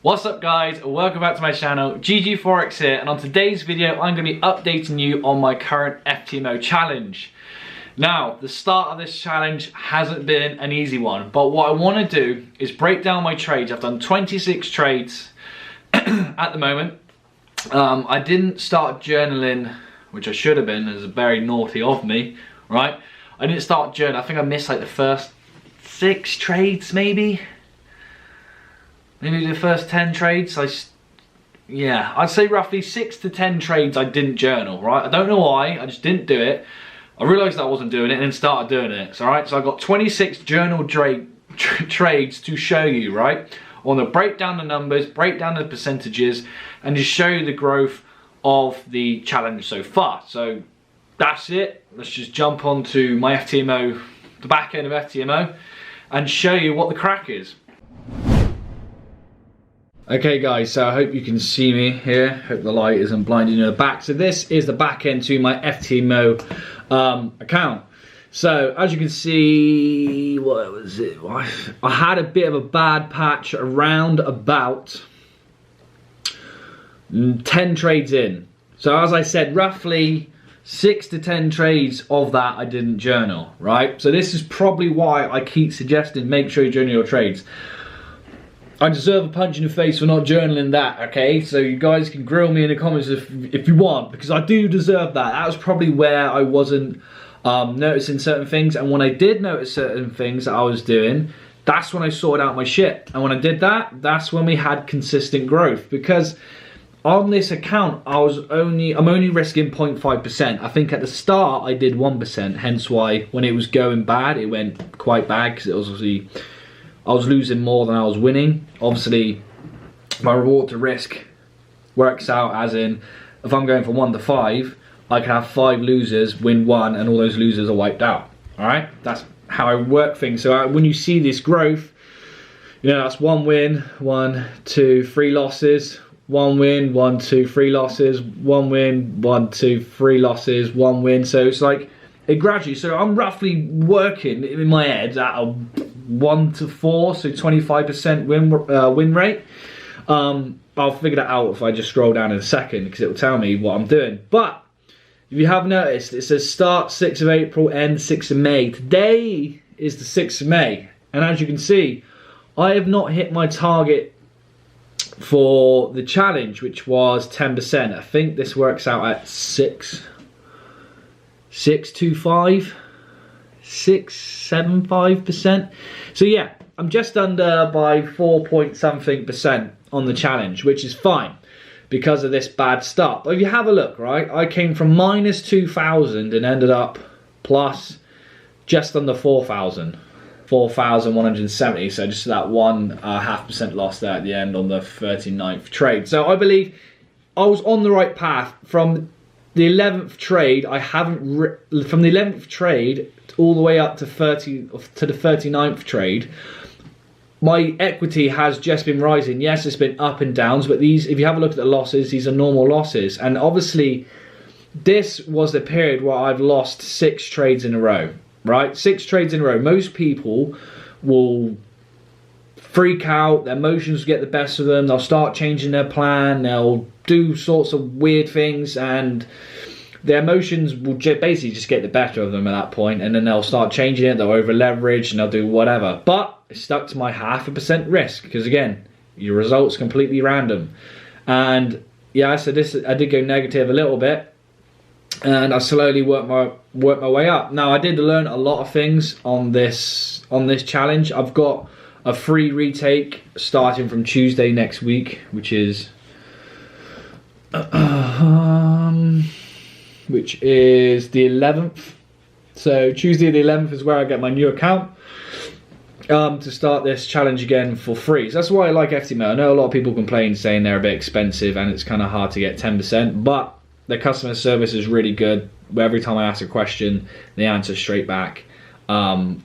What's up guys, welcome back to my channel, GGFOREX here, and on today's video I'm going to be updating you on my current Ftmo challenge. Now, the start of this challenge hasn't been an easy one, but what I want to do is break down my trades. I've done 26 trades at the moment. I didn't start journaling, which I should have been, as very naughty of me, right? I didn't start journaling, I think I missed like the first 6 trades maybe the first 10 trades. I'd say roughly 6 to 10 trades I didn't journal, right? I don't know why, I just didn't do it. I realised I wasn't doing it and then started doing it, so, right? So I got 26 journal trades to show you, right? I want to break down the numbers, break down the percentages, and just show you the growth of the challenge so far. So that's it. Let's just jump onto my Ftmo, the back end of Ftmo, and show you what the crack is. Okay guys, so I hope you can see me here. Hope the light isn't blinding you in the back. So this is the back end to my Ftmo account. So as you can see, what was it? I had a bit of a bad patch around about 10 trades in. So as I said, roughly 6 to 10 trades of that I didn't journal, right? So this is probably why I keep suggesting make sure you journal your trades. I deserve a punch in the face for not journaling that, okay? So you guys can grill me in the comments if you want, because I do deserve that. That was probably where I wasn't noticing certain things, and when I did notice certain things that I was doing, that's when I sorted out my shit. And when I did that, that's when we had consistent growth, because on this account, I'm only risking 0.5%. I think at the start I did 1%, hence why when it was going bad, it went quite bad, because it was obviously I was losing more than I was winning. Obviously, my reward to risk works out as in, if I'm going from 1 to 5, I can have 5 losers, win 1, and all those losers are wiped out. All right, that's how I work things. So when you see this growth, you know, that's 1 win, 1, 2, 3 losses, 1 win, 1, 2, 3 losses, 1 win, 1, 2, 3 losses, 1 win. So it's like it gradually. So I'm roughly working in my head at a 1 to 4, so 25% win rate. I'll figure that out if I just scroll down in a second, because it will tell me what I'm doing. But if you have noticed, it says start 6th of April, end 6th of May. Today is the 6th of May, and as you can see, I have not hit my target for the challenge, which was 10%. I think this works out at 6.75%. So yeah, I'm just under by 4 point something% on the challenge, which is fine because of this bad start. But if you have a look, right, I came from minus 2,000 and ended up plus just under 4,000, 4,170. So just that 1.5% loss there at the end on the 39th trade. So I believe I was on the right path. From the 11th trade, from the 11th trade all the way up to the 39th trade, my equity has just been rising. Yes, it's been up and downs, but these, if you have a look at the losses, these are normal losses. And obviously, this was the period where I've lost 6 trades in a row, right? 6 trades in a row. Most people will freak out, their emotions get the best of them, they'll start changing their plan, they'll do sorts of weird things, and their emotions will basically just get the better of them at that point, and then they'll start changing it, they'll over leverage, and they'll do whatever. But it stuck to my 0.5% risk, because again, your results completely random. And yeah, so I did go negative a little bit, and I slowly worked my way up. Now I did learn a lot of things on this challenge. I've got a free retake starting from Tuesday next week, which is the 11th. So Tuesday the 11th is where I get my new account to start this challenge again for free. So that's why I like Ftmo. I know a lot of people complain saying they're a bit expensive and it's kind of hard to get 10%, but their customer service is really good. Every time I ask a question, they answer straight back, and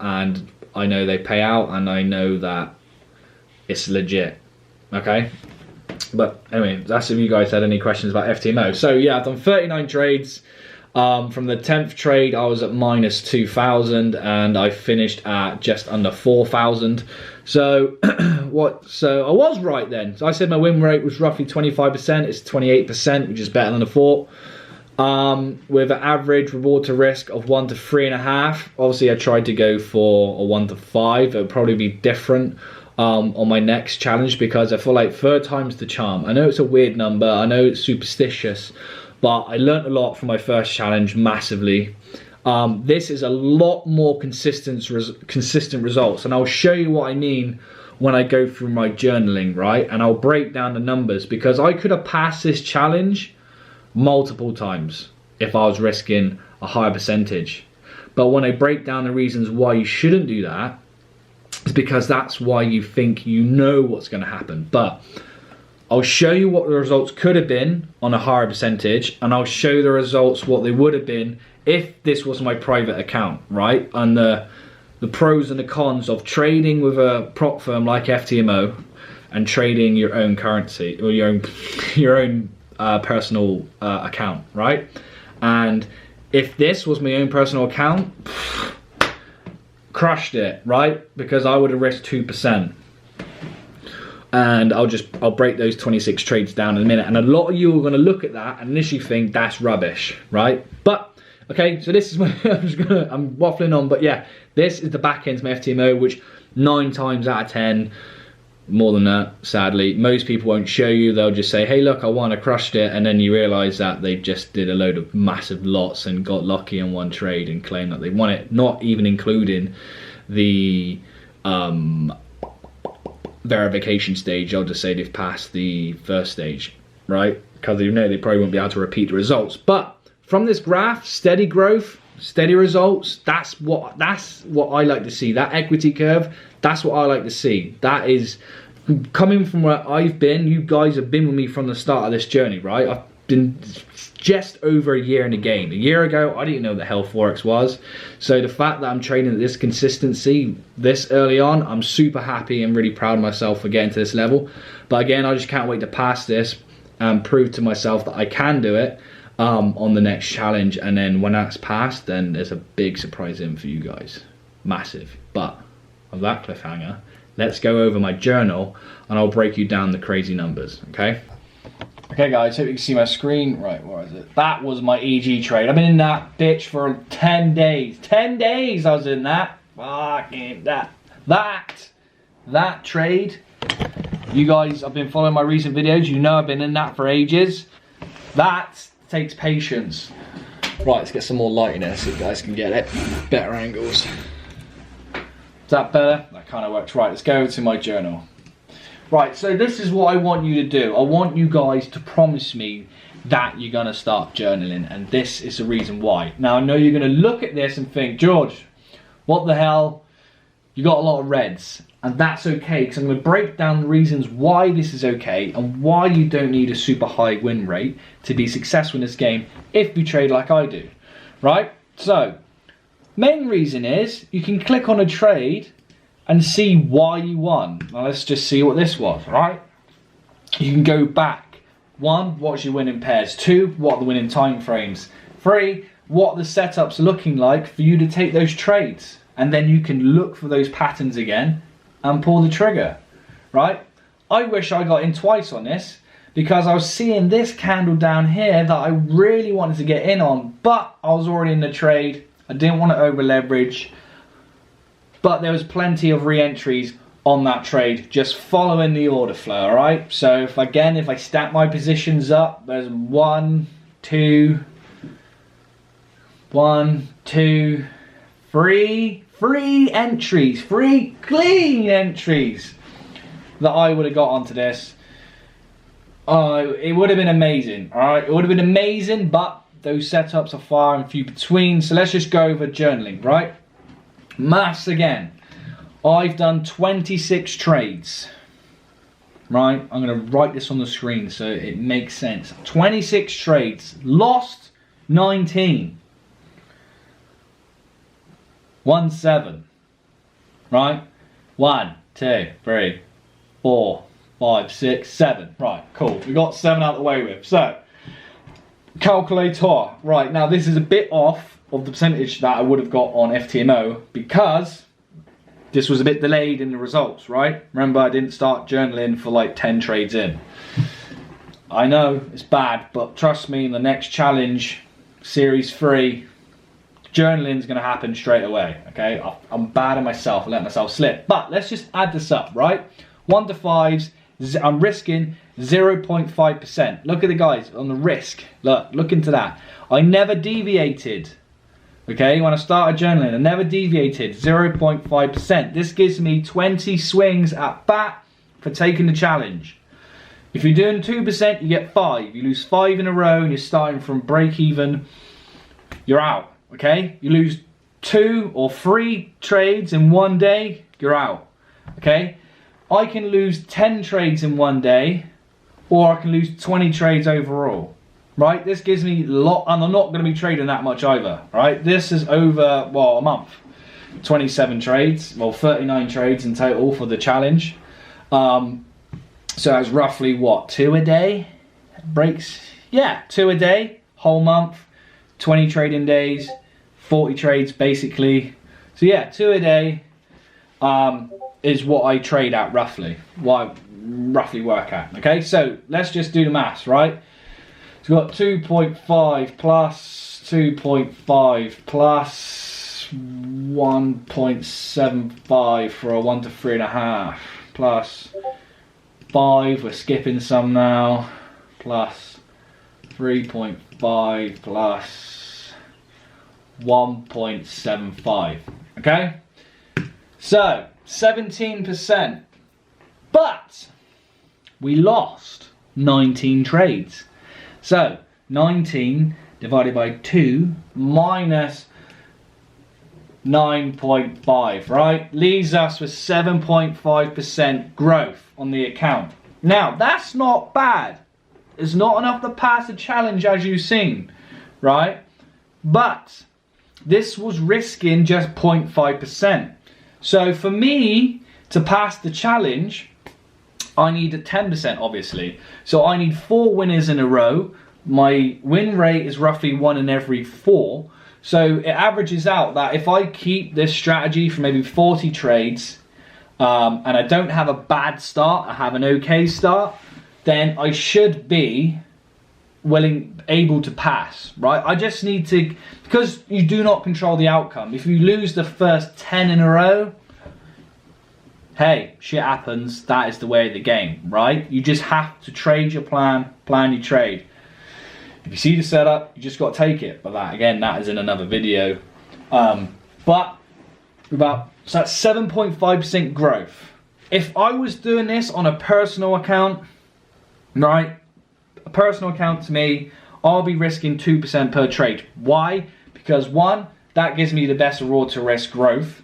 I know they pay out, and I know that it's legit, okay? But anyway, that's if you guys had any questions about Ftmo. So yeah, I've done 39 trades. From the 10th trade, I was at minus 2,000, and I finished at just under 4,000. So So I was right then. So I said my win rate was roughly 25%. It's 28%, which is better than I thought. With an average reward to risk of 1 to 3.5. Obviously, I tried to go for a 1 to 5. It would probably be different on my next challenge, because I feel like third time's the charm. I know it's a weird number. I know it's superstitious, but I learned a lot from my first challenge, massively. This is a lot more consistent results, and I'll show you what I mean when I go through my journaling, right? And I'll break down the numbers, because I could have passed this challenge multiple times if I was risking a higher percentage. But when I break down the reasons why you shouldn't do that, it's because that's why you think you know what's going to happen. But I'll show you what the results could have been on a higher percentage, and I'll show the results what they would have been if this was my private account, right? And the pros and the cons of trading with a prop firm like Ftmo and trading your own currency, or your own personal account, right? And if this was my own personal account, crushed it, right? Because I would have risked 2%. And I'll break those 26 trades down in a minute. And a lot of you are going to look at that and initially think that's rubbish, right? But okay, so this is what I'm waffling on, but yeah, this is the back end of my Ftmo, which 9 times out of 10, more than that, sadly, most people won't show you. They'll just say, hey, look, I won, I crushed it, and then you realize that they just did a load of massive lots and got lucky in one trade and claimed that they won it, not even including the verification stage. I'll just say they've passed the first stage, right? Because you know they probably won't be able to repeat the results. But from this graph, steady growth, steady results, that's what I like to see. That equity curve, that's what I like to see. That is coming from where I've been. You guys have been with me from the start of this journey, right? I've been just over a year in the game. A year ago, I didn't know what the hell forex was. So the fact that I'm trading at this consistency this early on, I'm super happy and really proud of myself for getting to this level. But again, I just can't wait to pass this and prove to myself that I can do it on the next challenge. And then when that's passed, then there's a big surprise in for you guys. Massive. But of that cliffhanger, let's go over my journal and I'll break you down the crazy numbers, okay? Okay guys, hope you can see my screen. Right, where is it? That was my EG trade. I've been in that bitch for 10 days. 10 days I was in that. Fucking that trade. You guys have been following my recent videos. You know I've been in that for ages. That takes patience. Right, let's get some more light in there so you guys can get it. Better angles. Is that better? That kind of works. Right, let's go to my journal. Right, so this is what I want you to do. I want you guys to promise me that you're going to start journaling, and this is the reason why. Now, I know you're going to look at this and think, George, what the hell? You got a lot of reds, and that's okay, because I'm going to break down the reasons why this is okay and why you don't need a super high win rate to be successful in this game if you trade like I do, right? So, main reason is you can click on a trade and see why you won. Now let's just see what this was, right? You can go back. 1, what's your winning pairs? 2, what are the winning time frames? 3, what are the setups looking like for you to take those trades? And then you can look for those patterns again and pull the trigger, right? I wish I got in twice on this, because I was seeing this candle down here that I really wanted to get in on, but I was already in the trade. I didn't want to over leverage. But there was plenty of re-entries on that trade, just following the order flow, all right? So if I stack my positions up, there's 1, 2, 3 entries, 3 clean entries that I would have got onto this. It would have been amazing, all right? It would have been amazing, but those setups are far and few between. So let's just go over journaling, right? Maths again. I've done 26 trades, right? I'm going to write this on the screen so it makes sense. 26 trades, lost 19. 1, 7, right? 1, 2, 3, 4, 5, 6, 7. Right, cool. We got 7 out of the way with. So, calculator. Right, now this is a bit off of the percentage that I would have got on Ftmo, because this was a bit delayed in the results, right? Remember, I didn't start journaling for like 10 trades in. I know it's bad, but trust me, in the next challenge, series 3, journaling is going to happen straight away, okay? I'm bad at myself, I let myself slip. But let's just add this up, right? 1 to 5s, I'm risking 0.5%. Look at the guys on the risk. Look into that. I never deviated, okay? When I started journaling, I never deviated, 0.5%. This gives me 20 swings at bat for taking the challenge. If you're doing 2%, you get 5. You lose 5 in a row and you're starting from break even, you're out, okay? You lose 2 or 3 trades in one day, you're out, okay? I can lose 10 trades in one day, or I can lose 20 trades overall, right? This gives me a lot, and I'm not going to be trading that much either, right? This is over, well, a month. 27 trades, well, 39 trades in total for the challenge. So that's roughly what, 2 a day? Breaks? Yeah, 2 a day, whole month, 20 trading days, 40 trades basically. So yeah, 2 a day is what I trade at roughly, what I roughly work at, okay? So let's just do the maths, right? So we've got 2.5 plus 2.5 plus 1.75 for a 1 to 3.5 plus 5, we're skipping some now, plus 3.5 plus 1.75, okay? So 17%, but we lost 19 trades. So 19 divided by 2 minus 9.5, right? Leaves us with 7.5% growth on the account. Now, that's not bad. It's not enough to pass the challenge as you've seen, right? But this was risking just 0.5%. So for me to pass the challenge, I need a 10% obviously. So I need 4 winners in a row. My win rate is roughly 1 in every 4. So it averages out that if I keep this strategy for maybe 40 trades, and I don't have a bad start, I have an okay start, then I should be able to pass, right? I just need to, because you do not control the outcome. If you lose the first 10 in a row, hey, shit happens. That is the way of the game, right? You just have to trade your plan your trade. If you see the setup, you just got to take it. But that, again, that is in another video. So that's 7.5% growth. If I was doing this on a personal account, right? A personal account to me, I'll be risking 2% per trade. Why? Because 1, that gives me the best reward to risk growth.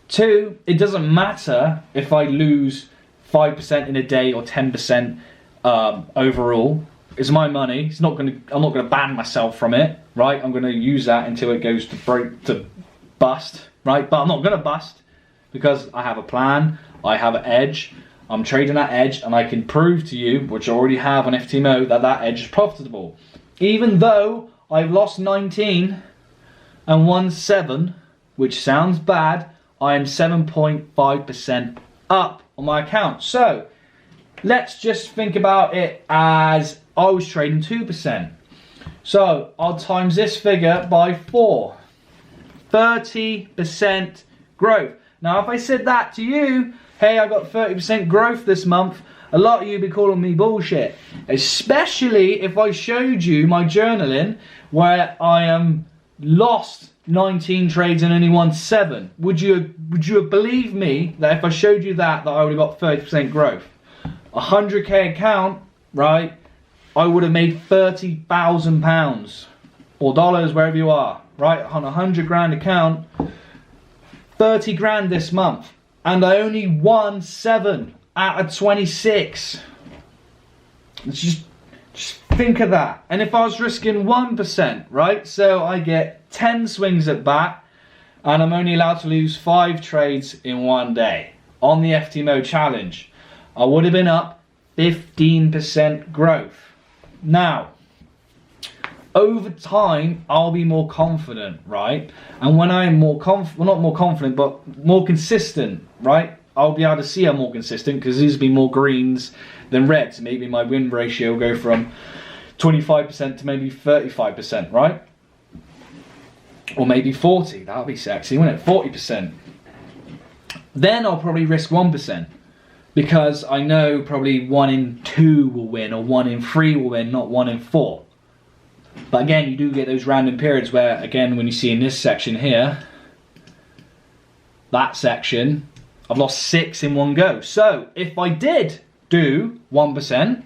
2, it doesn't matter if I lose 5% in a day or 10% overall. It's my money. I'm not gonna ban myself from it, right? I'm gonna use that until it goes to bust, right? But I'm not gonna bust because I have a plan. I have an edge. I'm trading that edge, and I can prove to you, which I already have on Ftmo, that edge is profitable. Even though I've lost 19 and won 7, which sounds bad, I am 7.5% up on my account. So let's just think about it as I was trading 2%. So I'll times this figure by 4. 30% growth. Now if I said that to you, hey, I got 30% growth this month, a lot of you be calling me bullshit. Especially if I showed you my journaling where I lost 19 trades and only won 7. Would you believe me that if I showed you that I would have got 30% growth? 100k account, right? I would have made £30,000 or dollars, wherever you are, right? On a 100 grand account, 30 grand this month, and I only won 7 out of 26. Just think of that. And if I was risking 1%, right? So I get 10 swings at bat, and I'm only allowed to lose 5 trades in one day on the Ftmo challenge, I would have been up 15% growth. Now, over time, I'll be more confident, right? And when I'm more not more confident, but more consistent, right? I'll be able to see I'm more consistent because there's be more greens than reds. Maybe my win ratio will go from 25% to maybe 35%, right? Or maybe 40. That'll be sexy, wouldn't it? 40%. Then I'll probably risk 1% because I know probably 1 in 2 will win or 1 in 3 will win, not 1 in 4. But again, you do get those random periods where, again, when you see in this section here, that section, I've lost 6 in one go. So if I did do 1%,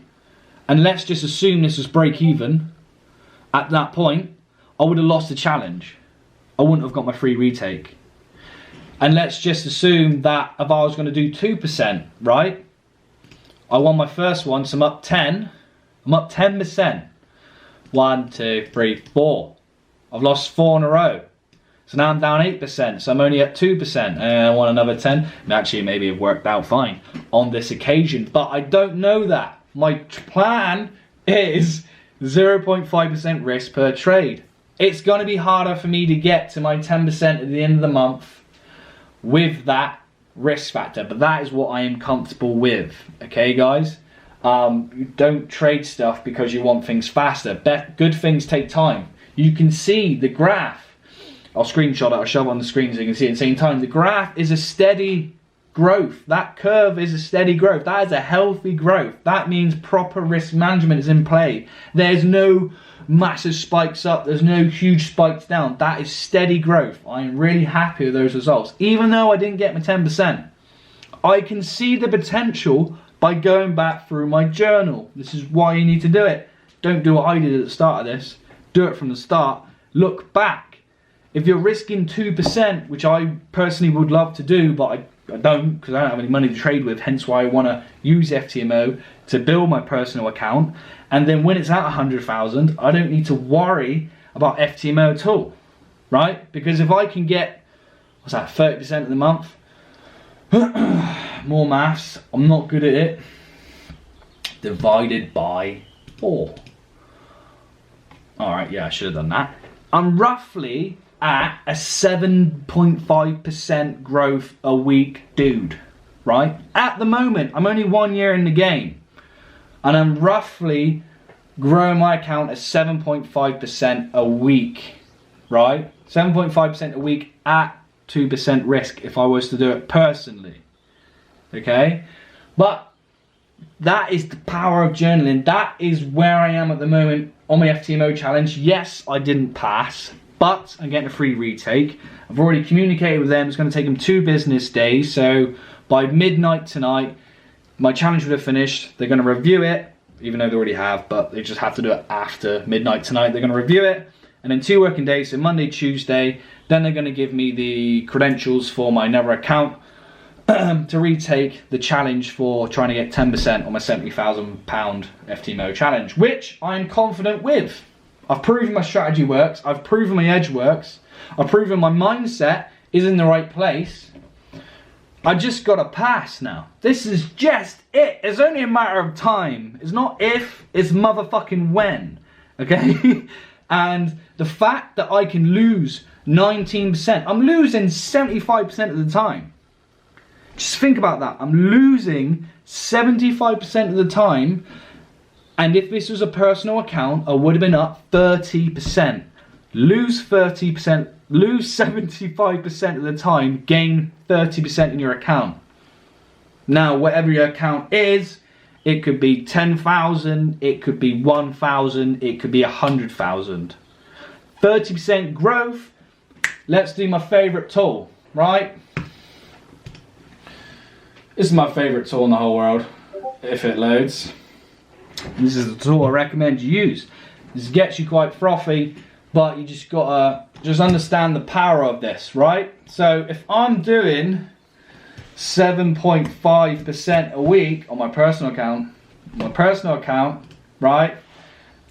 and let's just assume this was break even, at that point, I would have lost the challenge. I wouldn't have got my free retake. And let's just assume that if I was going to do 2%, right? I won my first one, so I'm up 10. I'm up 10%. 1, 2, 3, 4. I've lost 4 in a row. So now I'm down 8%, so I'm only at 2%. And I want another 10. And actually, maybe it worked out fine on this occasion. But I don't know that. My plan is 0.5% risk per trade. It's going to be harder for me to get to my 10% at the end of the month with that risk factor, but that is what I am comfortable with. Okay, guys? You don't trade stuff because you want things faster. Good things take time. You can see the graph. I'll screenshot it, I'll shove it on the screen so you can see it at the same time. The graph is a steady growth. That curve is a steady growth. That is a healthy growth. That means proper risk management is in play. There's no massive spikes up, there's no huge spikes down. That is steady growth. I'm really happy with those results. Even though I didn't get my 10%, I can see the potential by going back through my journal. This is why you need to do it. Don't do what I did at the start of this. Do it from the start. Look back. If you're risking 2%, which I personally would love to do, but I don't, because I don't have any money to trade with, hence why I want to use Ftmo to build my personal account. And then when it's at 100,000, I don't need to worry about Ftmo at all, right? Because if I can get, what's that, 30% of the month, more maths, I'm not good at it, divided by 4. All right, yeah, I should have done that. I'm roughly at a 7.5% growth a week dude, right? At the moment, I'm only 1 year in the game. And I'm roughly growing my account at 7.5% a week, right? 7.5% a week at 2% risk if I was to do it personally, okay? But that is the power of journaling. That is where I am at the moment on my Ftmo challenge. Yes, I didn't pass, but I'm getting a free retake. I've already communicated with them. It's going to take them 2 business days. So by midnight tonight, my challenge would have finished. They're going to review it, even though they already have, but they just have to do it after midnight tonight. They're going to review it, and then 2 working days, so Monday, Tuesday, then they're going to give me the credentials for my another account to retake the challenge for trying to get 10% on my £70,000 Ftmo challenge, which I'm confident with. I've proven my strategy works, I've proven my edge works, I've proven my mindset is in the right place. I just got to pass now. This is just it. It's only a matter of time. It's not if, it's motherfucking when. Okay? And the fact that I can lose 19%, I'm losing 75% of the time. Just think about that. I'm losing 75% of the time. And if this was a personal account, I would have been up 30%. Lose 30%, lose 75% of the time, gain 30% in your account. Now, whatever your account is, it could be 10,000, it could be 1,000, it could be 100,000. 30% growth. Let's do my favorite tool, right? This is my favorite tool in the whole world, if it loads. This is the tool I recommend you use. This gets you quite frothy, but you just gotta understand the power of this, right? So if I'm doing 7.5% a week on my personal account, right?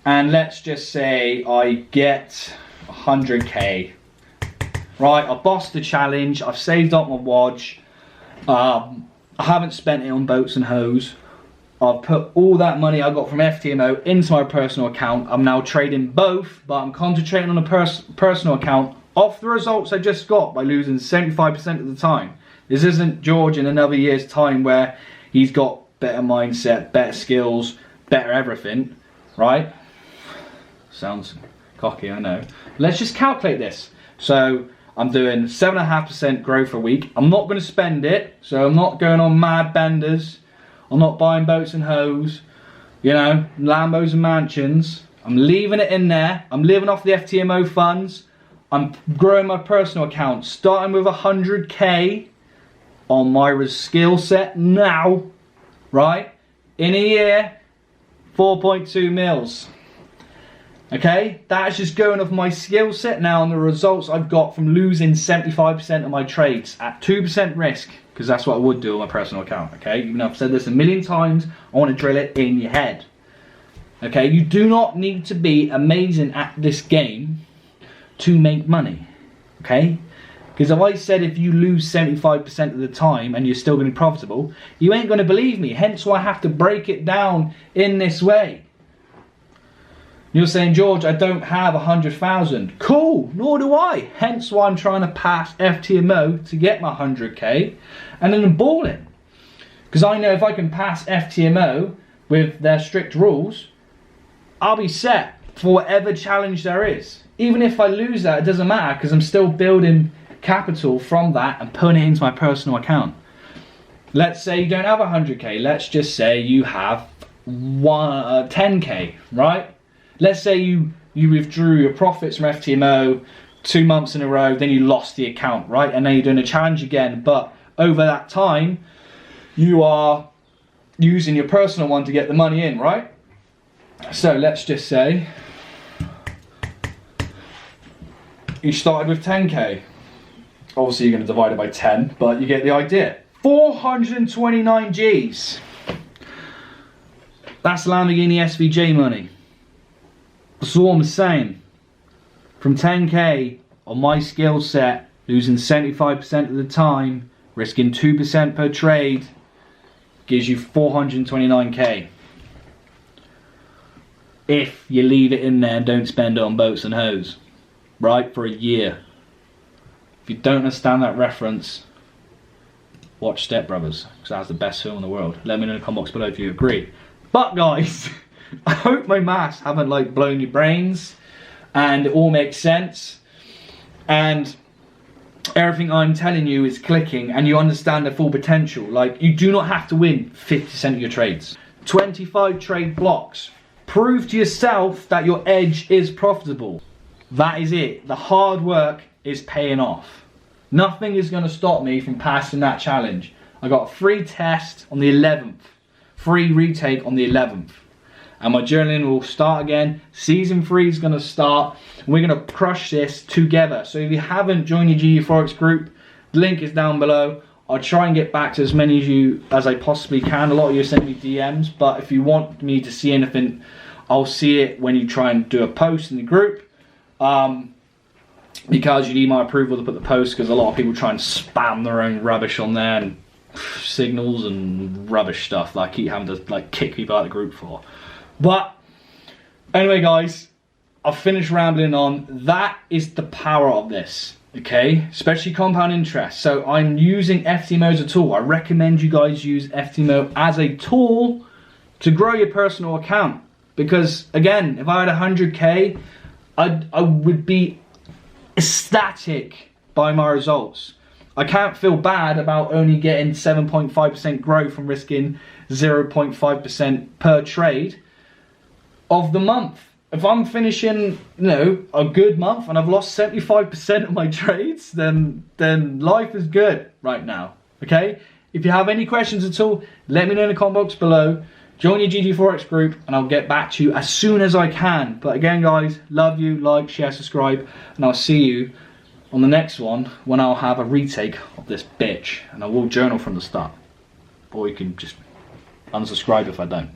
And let's just say I get 100k, right? I bossed the challenge, I've saved up my watch, I haven't spent it on boats and hoes, I've put all that money I got from Ftmo into my personal account. I'm now trading both, but I'm concentrating on the personal account off the results I just got by losing 75% of the time. This isn't George in another year's time where he's got better mindset, better skills, better everything, right? Sounds cocky, I know. Let's just calculate this. So I'm doing 7.5% growth a week. I'm not going to spend it, so I'm not going on mad benders. I'm not buying boats and hoes, you know, Lambos and mansions. I'm leaving it in there. I'm living off the Ftmo funds. I'm growing my personal account, starting with 100k on my skill set now, right? In a year, 4.2 mils. Okay, that's just going off my skill set now and the results I've got from losing 75% of my trades at 2% risk, because that's what I would do on my personal account, okay? Even though I've said this a million times, I want to drill it in your head. Okay, you do not need to be amazing at this game to make money, okay? Because if I said if you lose 75% of the time and you're still going to be profitable, you ain't going to believe me. Hence why I have to break it down in this way. You're saying, George, I don't have 100,000. Cool, nor do I. Hence why I'm trying to pass Ftmo to get my 100k, and then I'm balling. Because I know if I can pass Ftmo with their strict rules, I'll be set for whatever challenge there is. Even if I lose that, it doesn't matter, because I'm still building capital from that and putting it into my personal account. Let's say you don't have 100k. Let's just say you have 10k, right? Let's say you withdrew your profits from Ftmo 2 months in a row, then you lost the account, right? And now you're doing a challenge again, but over that time, you are using your personal one to get the money in, right? So let's just say you started with 10k. Obviously you're going to divide it by 10, but you get the idea. 429 G's. That's Lamborghini SVJ money. That's all I'm saying. From 10k on my skill set, losing 75% of the time, risking 2% per trade, gives you 429k. If you leave it in there and don't spend it on boats and hoes, right, for a year. If you don't understand that reference, watch Step Brothers, because that's the best film in the world. Let me know in the comment box below if you agree. But guys, I hope my maths haven't like blown your brains and it all makes sense and everything I'm telling you is clicking and you understand the full potential. Like, you do not have to win 50% of your trades. 25 trade blocks. Prove to yourself that your edge is profitable. That is it. The hard work is paying off. Nothing is going to stop me from passing that challenge. I got a free test on the 11th. Free retake on the 11th. And my journaling will start again. Season 3 is going to start. We're going to crush this together. So if you haven't joined your GGFOREX group, the link is down below. I'll try and get back to as many of you as I possibly can. A lot of you send me DMs, but if you want me to see anything, I'll see it when you try and do a post in the group. Because you need my approval to put the post, because a lot of people try and spam their own rubbish on there and signals and rubbish stuff that I keep having to like kick people out of the group for. But anyway guys, I've finished rambling on. That is the power of this, okay? Especially compound interest. So I'm using Ftmo as a tool. I recommend you guys use Ftmo as a tool to grow your personal account. Because again, if I had 100k, I would be ecstatic by my results. I can't feel bad about only getting 7.5% growth from risking 0.5% per trade of the month. If I'm finishing, you know, a good month and I've lost 75% of my trades, then life is good right now, okay? If you have any questions at all, let me know in the comment box below. Join your GGFOREX group and I'll get back to you as soon as I can. But again guys, love you, like, share, subscribe, and I'll see you on the next one when I'll have a retake of this bitch. And I will journal from the start. Or you can just unsubscribe if I don't.